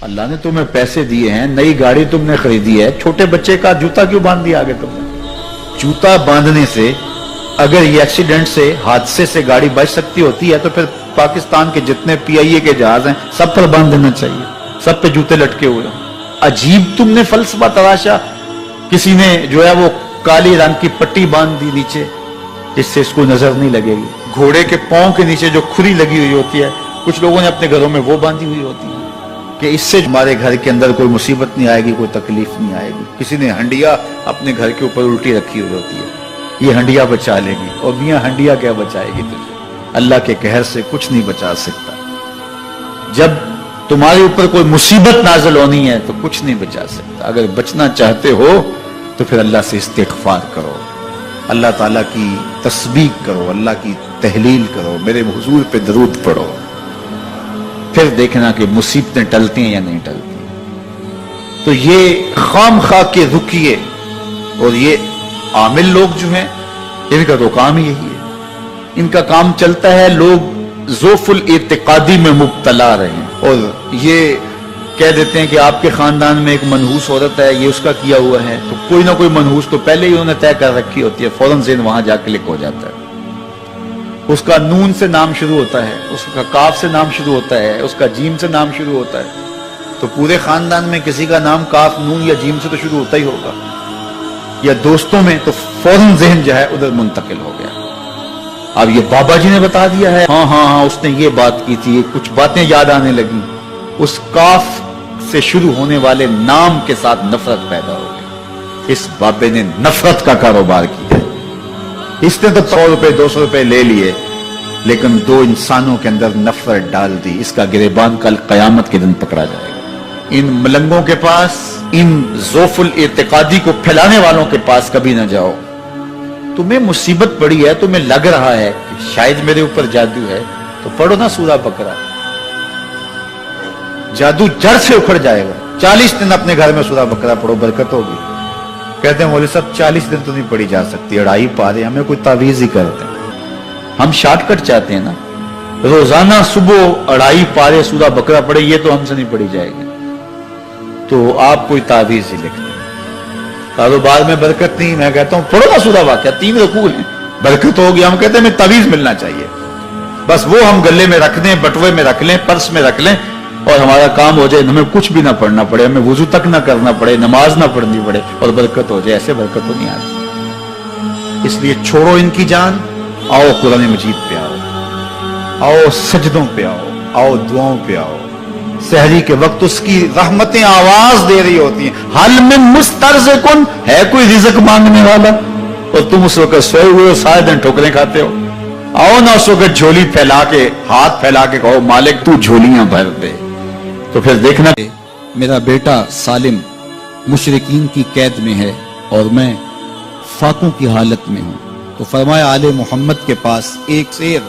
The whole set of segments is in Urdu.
اللہ نے تمہیں پیسے دیے ہیں, نئی گاڑی تم نے خریدی ہے, چھوٹے بچے کا جوتا کیوں باندھ دیا آگے تم نے؟ جوتا باندھنے سے اگر یہ ایکسیڈنٹ سے, حادثے سے گاڑی بچ سکتی ہوتی ہے تو پھر پاکستان کے جتنے پی آئی اے کے جہاز ہیں سب پر باندھ دینا چاہیے, سب پہ جوتے لٹکے ہوئے ہیں. عجیب تم نے فلسفہ تراشا. کسی نے جو ہے وہ کالی رنگ کی پٹی باندھ دی نیچے جس سے اس کو نظر نہیں لگے گی. گھوڑے کے پاؤں کے نیچے جو کھری لگی ہوئی ہوتی ہے کچھ لوگوں نے اپنے گھروں میں وہ باندھی ہوئی ہوتی ہے کہ اس سے ہمارے گھر کے اندر کوئی مصیبت نہیں آئے گی, کوئی تکلیف نہیں آئے گی. کسی نے ہنڈیا اپنے گھر کے اوپر الٹی رکھی ہوئی ہوتی ہے, یہ ہنڈیا بچا لے گی. اور میاں ہنڈیا کیا بچائے گی تجھے؟ اللہ کے قہر سے کچھ نہیں بچا سکتا. جب تمہارے اوپر کوئی مصیبت نازل ہونی ہے تو کچھ نہیں بچا سکتا. اگر بچنا چاہتے ہو تو پھر اللہ سے استغفار کرو, اللہ تعالیٰ کی تسبیح کرو, اللہ کی تحلیل کرو, میرے حضور پہ درود پڑھو, پھر دیکھنا کہ مصیبتیں ٹلتی ہیں یا نہیں ٹلتی. تو یہ خام خواہ کے رکیے اور یہ عامل لوگ جو ہیں ان کا تو کام ہی یہی ہے. ان کا کام چلتا ہے لوگ ذوف الاعتقادی میں مبتلا رہے ہیں اور یہ کہہ دیتے ہیں کہ آپ کے خاندان میں ایک منحوس عورت ہے, یہ اس کا کیا ہوا ہے, تو کوئی نہ کوئی منحوس تو پہلے ہی انہوں نے طے کر رکھی ہوتی ہے, فوراً ذہن وہاں جا کلک ہو جاتا ہے. اس کا نون سے نام شروع ہوتا ہے, اس کا کاف سے نام شروع ہوتا ہے, اس کا جیم سے نام شروع ہوتا ہے, تو پورے خاندان میں کسی کا نام کاف, نون یا جیم سے تو شروع ہوتا ہی ہوگا. یا دوستوں میں تو فوراً ذہن جو ہے ادھر منتقل ہو گیا. اب یہ بابا جی نے بتا دیا ہے, ہاں ہاں ہاں اس نے یہ بات کی تھی, کچھ باتیں یاد آنے لگی. اس کاف سے شروع ہونے والے نام کے ساتھ نفرت پیدا ہو گئی. اس بابے نے نفرت کا کاروبار کیا. اس نے تو 100 روپے 200 روپے لے لیے لیکن دو انسانوں کے اندر نفرت ڈال دی. اس کا گریبان کل قیامت کے دن پکڑا جائے گا. ان ملنگوں کے پاس, ان ذوف الاعتقادی کو پھیلانے والوں کے پاس کبھی نہ جاؤ. تمہیں مصیبت پڑی ہے, تمہیں لگ رہا ہے کہ شاید میرے اوپر جادو ہے, تو پڑھو نا سورہ بقرہ, جادو جڑ سے اکھڑ جائے گا. 40 دن اپنے گھر میں سورہ بقرہ پڑھو, برکت ہوگی. کہتے ہیں مولوی صاحب 40 دن تو نہیں پڑھی جا سکتی, 2.5 پارے, ہمیں کوئی تعویذ ہی کرتے ہیں. ہم شارٹ کٹ چاہتے ہیں نا, روزانہ صبح 2.5 پارے سورہ بقرہ پڑھے, یہ تو ہم سے نہیں پڑھی جائے گی. تو آپ کوئی تعویذ ہی لکھتے ہیں. کاروبار میں برکت نہیں, میں کہتا ہوں پڑھو نا سورہ واقعہ, 3 رکوع ہیں, برکت ہوگی. ہم کہتے ہیں ہمیں تعویذ ملنا چاہیے, بس وہ ہم گلے میں رکھ دیں, بٹوے میں رکھ لیں, پرس میں رکھ لیں اور ہمارا کام ہو جائے, ہمیں کچھ بھی نہ پڑھنا پڑے, ہمیں وضو تک نہ کرنا پڑے, نماز نہ پڑھنی پڑے اور برکت ہو جائے. ایسے برکت تو نہیں آتی. اس لیے چھوڑو ان کی جان, آؤ قرآن مجید پہ آؤ, آؤ سجدوں پہ آؤ, آؤ دعاؤں پہ آؤ. سحری کے وقت اس کی رحمتیں آواز دے رہی ہوتی ہیں, حل من مسترزقن, ہے کوئی رزق مانگنے والا, اور تم اس وقت سوئے ہوئے ہو, سارے دن ٹھوکریں کھاتے ہو. آؤ نا اس وقت جھولی پھیلا کے, ہاتھ پھیلا کے کہو مالک تو جھولیاں بھر دے. تو پھر دیکھنا میرا بیٹا سالم مشرکین کی قید میں ہے اور میں فاقوں کی حالت میں ہوں. تو فرمایا آل محمد کے پاس ایک سیر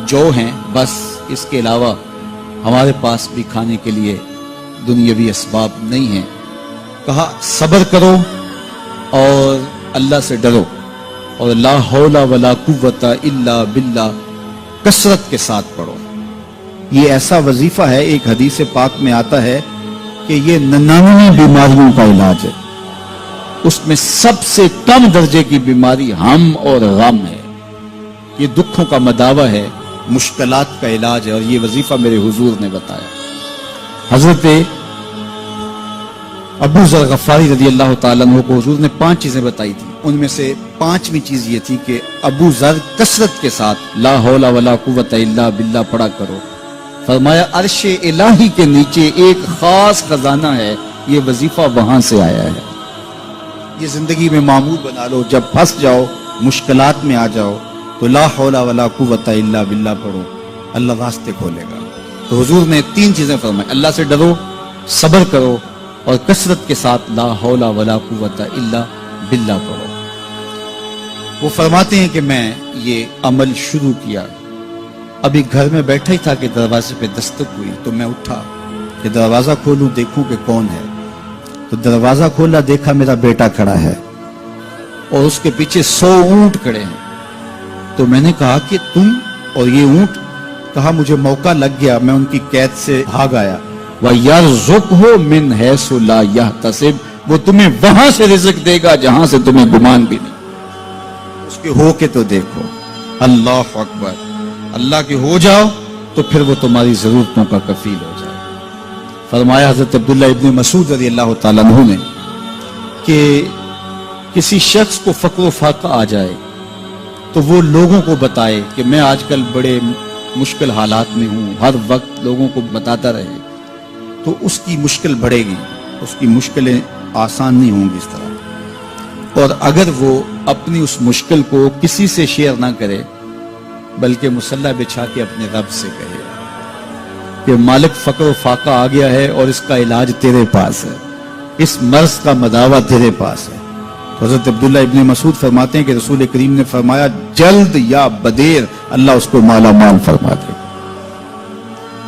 جو ہیں, بس اس کے علاوہ ہمارے پاس بھی کھانے کے لیے دنیاوی اسباب نہیں ہیں. کہا صبر کرو اور اللہ سے ڈرو, اور لا حول ولا قوت الا باللہ کثرت کے ساتھ پڑھو. یہ ایسا وظیفہ ہے, ایک حدیث پاک میں آتا ہے کہ یہ 99 بیماریوں کا علاج ہے. اس میں سب سے کم درجے کی بیماری ہم اور غم ہے. یہ دکھوں کا مداوع ہے, مشکلات کا علاج ہے, اور یہ وظیفہ میرے حضور نے بتایا. حضرت ابو ذر غفاری رضی اللہ تعالیٰ عنہ کو حضور نے 5 چیزیں بتائی تھی. ان میں سے 5ویں چیز یہ تھی کہ ابو ذر کثرت کے ساتھ لا حول ولا قوت الا باللہ پڑھا کرو. فرمایا عرش الہی کے نیچے ایک خاص خزانہ ہے, یہ وظیفہ وہاں سے آیا ہے. یہ زندگی میں معمول بنا لو, جب پھنس جاؤ, مشکلات میں آ جاؤ تو لا حول ولا قوت الا باللہ پڑھو, اللہ راستے کھولے گا. تو حضور نے 3 چیزیں فرمائی, اللہ سے ڈرو, صبر کرو اور کثرت کے ساتھ لا حول ولا قوت الا باللہ پڑھو. وہ فرماتے ہیں کہ میں یہ عمل شروع کیا, ابھی گھر میں بیٹھا ہی تھا کہ دروازے پہ دستک ہوئی, تو میں اٹھا کہ دروازہ کھولوں دیکھوں کہ کون ہے. تو دروازہ کھولا, دیکھا میرا بیٹا کھڑا ہے اور اس کے پیچھے 100 اونٹ کھڑے ہیں. تو میں نے کہا کہ تم اور یہ اونٹ؟ کہا مجھے موقع لگ گیا, میں ان کی قید سے بھاگ آیا. وَيَرْزُقْهُ مِنْ حَيْثُ لَا يَحْتَسِبُ، وہ تمہیں وہاں سے رزق دے گا جہاں سے تمہیں گمان بھی نہیں۔ اس کے ہو کے تو دیکھو، اللہ اکبر، اللہ کے ہو جاؤ تو پھر وہ تمہاری ضرورتوں کا کفیل ہو جائے۔ فرمایا حضرت عبداللہ ابن مسعود رضی اللہ تعالیٰ عنہ نے کہ کسی شخص کو فقر و فاقہ آ جائے تو وہ لوگوں کو بتائے کہ میں آج کل بڑے مشکل حالات میں ہوں، ہر وقت لوگوں کو بتاتا رہے تو اس کی مشکل بڑھے گی، اس کی مشکلیں آسان نہیں ہوں گی اس طرح۔ اور اگر وہ اپنی اس مشکل کو کسی سے شیئر نہ کرے بلکہ مصلی بچھا کے اپنے رب سے کہے کہ مالک فقر و فاقہ آ گیا ہے اور اس کا علاج تیرے پاس ہے، اس مرض کا مداوع تیرے پاس ہے۔ حضرت عبداللہ ابن مسعود فرماتے ہیں کہ رسول کریم نے فرمایا جلد یا بدیر اللہ اس کو مالا مال فرما دے۔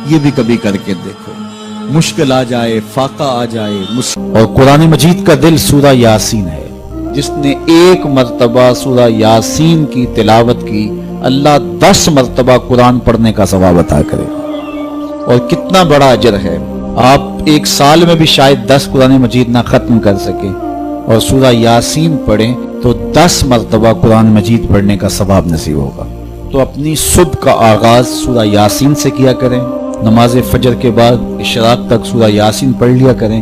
یہ بھی کبھی کر کے دیکھو، مشکل آ جائے، فاقہ آ جائے۔ اور قرآن مجید کا دل سورہ یاسین ہے، جس نے ایک مرتبہ سورہ یاسین کی تلاوت کی اللہ 10 مرتبہ قرآن پڑھنے کا ثواب عطا کرے۔ اور کتنا بڑا اجر ہے، آپ ایک سال میں بھی شاید 10 قرآن مجید نہ ختم کر سکیں اور سورہ یاسین پڑھیں تو 10 مرتبہ قرآن مجید پڑھنے کا ثواب نصیب ہوگا۔ تو اپنی صبح کا آغاز سورہ یاسین سے کیا کریں، نماز فجر کے بعد اشراق تک سورہ یاسین پڑھ لیا کریں۔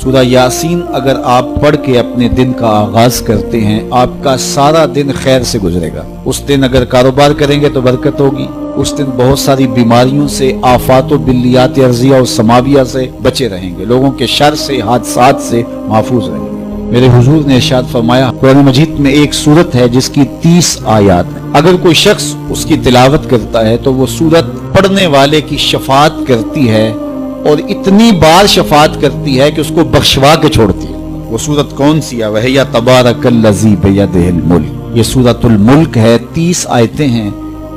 سورہ یاسین اگر آپ پڑھ کے اپنے دن کا آغاز کرتے ہیں آپ کا سارا دن خیر سے گزرے گا۔ اس دن اگر کاروبار کریں گے تو برکت ہوگی، اس دن بہت ساری بیماریوں سے، آفات و بلیات ارضیہ اور سماویہ سے بچے رہیں گے، لوگوں کے شر سے، حادثات سے محفوظ رہیں گے۔ میرے حضور نے ارشاد فرمایا قرآن مجید میں ایک سورت ہے جس کی 30 آیات ہیں، اگر کوئی شخص اس کی تلاوت کرتا ہے تو وہ سورت پڑھنے والے کی شفاعت کرتی ہے، اور اتنی بار شفاعت کرتی ہے کہ اس کو بخشوا کے چھوڑتی ہے۔ وہ سورت کون سی ہے؟ وَهِيَ تَبَارَكَ الَّذِي بِيَدِهِ الْمُلْكُ، یہ سورۃ الملک ہے، 30 آیتیں ہیں۔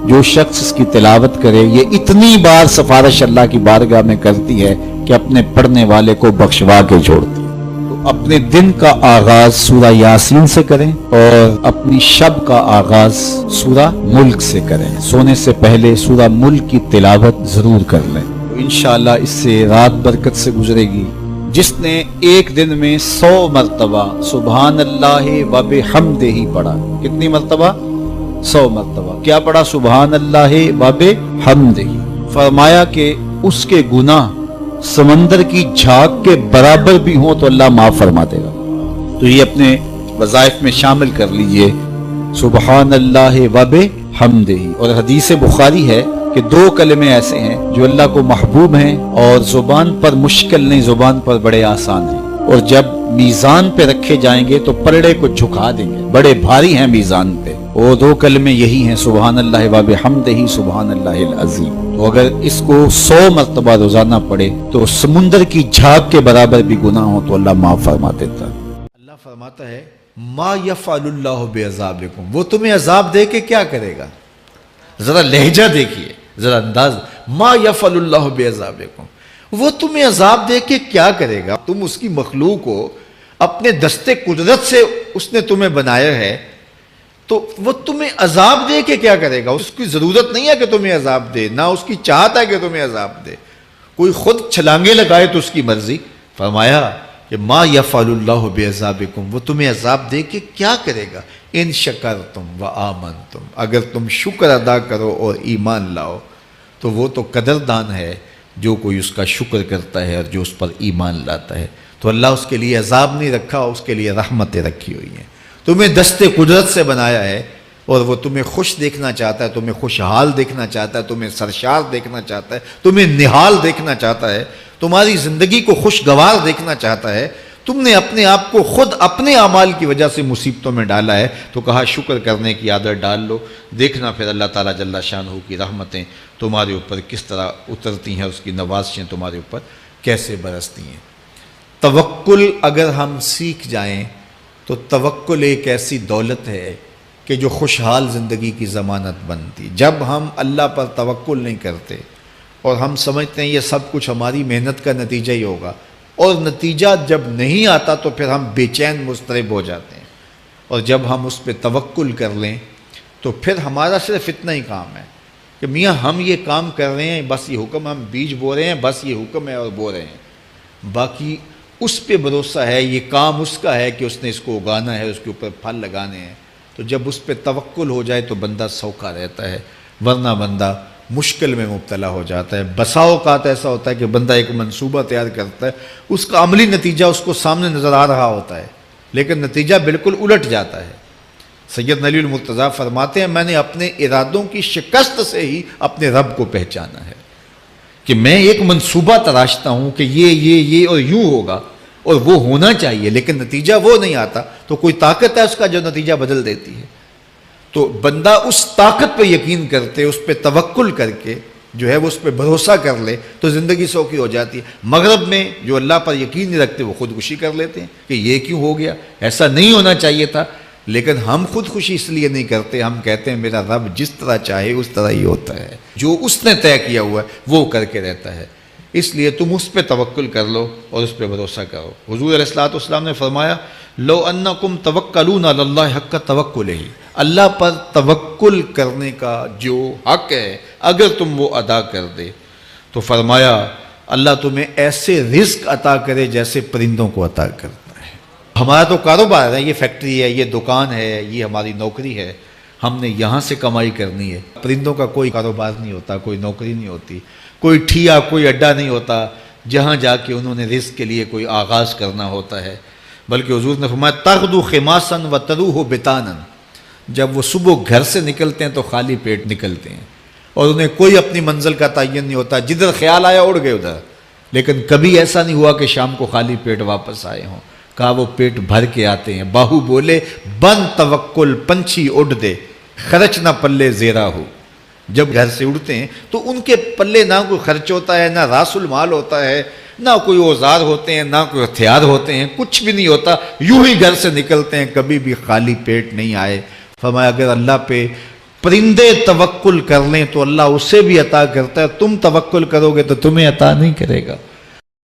جو شخص اس کی تلاوت کرے یہ اتنی بار سفارش اللہ کی بارگاہ میں کرتی ہے کہ اپنے پڑھنے والے کو بخشوا کے چھوڑتی ہے۔ تو اپنے دن کا آغاز سورہ یاسین سے کریں اور اپنی شب کا آغاز سورہ ملک سے کریں۔ سونے سے پہلے سورہ ملک کی تلاوت ضرور کر لیں، انشاءاللہ اس سے رات برکت سے گزرے گی۔ جس نے ایک دن میں 100 مرتبہ سبحان اللہ و بحمدہ پڑھا، کتنی مرتبہ؟ 100 مرتبہ کیا پڑھا؟ سبحان اللہ و بحمدہ، فرمایا کہ اس کے گناہ سمندر کی جھاگ کے برابر بھی ہوں تو اللہ معاف فرما دے گا۔ تو یہ اپنے وظائف میں شامل کر لیجئے، سبحان اللہ و بحمدہ۔ اور حدیث بخاری ہے کہ 2 کلمے ایسے ہیں جو اللہ کو محبوب ہیں اور زبان پر مشکل نہیں، زبان پر بڑے آسان ہیں، اور جب میزان پہ رکھے جائیں گے تو پلڑے کو جھکا دیں گے، بڑے بھاری ہیں میزان پہ۔ وہ 2 کلمے یہی ہیں، سبحان اللہ و بحمدہ، سبحان اللہ العظیم۔ تو اگر اس کو 100 مرتبہ روزانہ پڑھے تو سمندر کی جھاگ کے برابر بھی گناہ ہو تو اللہ معاف فرما دیتا ہے۔ اللہ فرماتا ہے ما یفعل اللہ بعذابکم، وہ تمہیں عذاب دے کے کیا کرے گا؟ ذرا لہجہ دیکھیے، ذرا انداز، ما یفعل اللہ بعذابکم، وہ تمہیں عذاب دے کے کیا کرے گا؟ تم اس کی مخلوق ہو، اپنے دستے قدرت سے اس نے تمہیں بنایا ہے، تو وہ تمہیں عذاب دے کے کیا کرے گا؟ اس کی ضرورت نہیں ہے کہ تمہیں عذاب دے، نہ اس کی چاہت ہے کہ تمہیں عذاب دے، کوئی خود چھلانگے لگائے تو اس کی مرضی۔ فرمایا کہ ما یفعل اللہ بعذابکم، وہ تمہیں عذاب دے کے کیا کرے گا؟ ان شکرتم و آمنتم، اگر تم شکر ادا کرو اور ایمان لاؤ تو وہ تو قدردان ہے جو کوئی اس کا شکر کرتا ہے اور جو اس پر ایمان لاتا ہے۔ تو اللہ اس کے لیے عذاب نہیں رکھا، اس کے لیے رحمتیں رکھی ہوئی ہیں۔ تمہیں دستے قدرت سے بنایا ہے اور وہ تمہیں خوش دیکھنا چاہتا ہے، تمہیں خوشحال دیکھنا چاہتا ہے، تمہیں سرشار دیکھنا چاہتا ہے، تمہیں نہال دیکھنا چاہتا ہے، تمہاری زندگی کو خوشگوار دیکھنا چاہتا ہے۔ تم نے اپنے آپ کو خود اپنے اعمال کی وجہ سے مصیبتوں میں ڈالا ہے، تو کہا شکر کرنے کی عادت ڈال لو، دیکھنا پھر اللہ تعالیٰ جل شانہ کی رحمتیں تمہارے اوپر کس طرح اترتی ہیں، اس کی نوازشیں تمہارے اوپر کیسے برستی ہیں۔ توکل اگر ہم سیکھ جائیں تو توکل ایک ایسی دولت ہے کہ جو خوشحال زندگی کی ضمانت بنتی۔ جب ہم اللہ پر توکل نہیں کرتے اور ہم سمجھتے ہیں یہ سب کچھ ہماری محنت کا نتیجہ ہی ہوگا، اور نتیجہ جب نہیں آتا تو پھر ہم بے چین مضطرب ہو جاتے ہیں، اور جب ہم اس پہ توکل کر لیں تو پھر ہمارا صرف اتنا ہی کام ہے کہ میاں ہم یہ کام کر رہے ہیں، بس یہ حکم، ہم بیج بو رہے ہیں، بس یہ حکم ہے اور بو رہے ہیں، باقی اس پہ بھروسہ ہے، یہ کام اس کا ہے کہ اس نے اس کو اگانا ہے، اس کے اوپر پھل لگانے ہیں۔ تو جب اس پہ توکل ہو جائے تو بندہ سوکھا رہتا ہے، ورنہ بندہ مشکل میں مبتلا ہو جاتا ہے۔ بسا اوقات ایسا ہوتا ہے کہ بندہ ایک منصوبہ تیار کرتا ہے، اس کا عملی نتیجہ اس کو سامنے نظر آ رہا ہوتا ہے، لیکن نتیجہ بالکل الٹ جاتا ہے۔ سید علی المرتضیٰ فرماتے ہیں میں نے اپنے ارادوں کی شکست سے ہی اپنے رب کو پہچانا ہے، کہ میں ایک منصوبہ تراشتا ہوں کہ یہ اور یوں ہوگا اور وہ ہونا چاہیے، لیکن نتیجہ وہ نہیں آتا، تو کوئی طاقت ہے اس کا جو نتیجہ بدل دیتی ہے۔ تو بندہ اس طاقت پہ یقین کرتے، اس پہ توکل کر کے جو ہے وہ اس پہ بھروسہ کر لے تو زندگی سوکھی ہو جاتی ہے۔ مغرب میں جو اللہ پر یقین نہیں رکھتے وہ خودکشی کر لیتے ہیں کہ یہ کیوں ہو گیا، ایسا نہیں ہونا چاہیے تھا، لیکن ہم خودکشی اس لیے نہیں کرتے، ہم کہتے ہیں میرا رب جس طرح چاہے اس طرح ہی ہوتا ہے، جو اس نے طے کیا ہوا ہے وہ کر کے رہتا ہے، اس لیے تم اس پہ توکل کر لو اور اس پہ بھروسہ کرو۔ حضور علیہ الصلوۃ والسلام نے فرمایا لو انکم توکلون علی اللہ حق توکلہ، اللہ پر توکل کرنے کا جو حق ہے اگر تم وہ ادا کر دے تو فرمایا اللہ تمہیں ایسے رزق عطا کرے جیسے پرندوں کو عطا کرتا ہے۔ ہمارا تو کاروبار ہے، یہ فیکٹری ہے، یہ دکان ہے، یہ ہماری نوکری ہے، ہم نے یہاں سے کمائی کرنی ہے۔ پرندوں کا کوئی کاروبار نہیں ہوتا، کوئی نوکری نہیں ہوتی، کوئی ٹھیا، کوئی اڈا نہیں ہوتا جہاں جا کے انہوں نے رزق کے لیے کوئی آغاز کرنا ہوتا ہے، بلکہ حضور نے فرمایا تغدو خماسا وتروح بطانا، جب وہ صبح گھر سے نکلتے ہیں تو خالی پیٹ نکلتے ہیں اور انہیں کوئی اپنی منزل کا تعین نہیں ہوتا، جدھر خیال آیا اڑ گئے ادھر، لیکن کبھی ایسا نہیں ہوا کہ شام کو خالی پیٹ واپس آئے ہوں، کہا وہ پیٹ بھر کے آتے ہیں۔ باہو بولے بن توکل پنچھی اڑ دے، خرچ نہ پلے زیرا ہو، جب گھر سے اڑتے ہیں تو ان کے پلے نہ کوئی خرچ ہوتا ہے، نہ راس المال ہوتا ہے، نہ کوئی اوزار ہوتے ہیں، نہ کوئی ہتھیار ہوتے ہیں، کچھ بھی نہیں ہوتا، یوں ہی گھر سے نکلتے ہیں، کبھی بھی خالی پیٹ نہیں آئے۔ فرمایا اگر اللہ پہ پرندے توکل کر لیں تو اللہ اسے بھی عطا کرتا ہے، تم توکل کرو گے تو تمہیں عطا نہیں کرے گا۔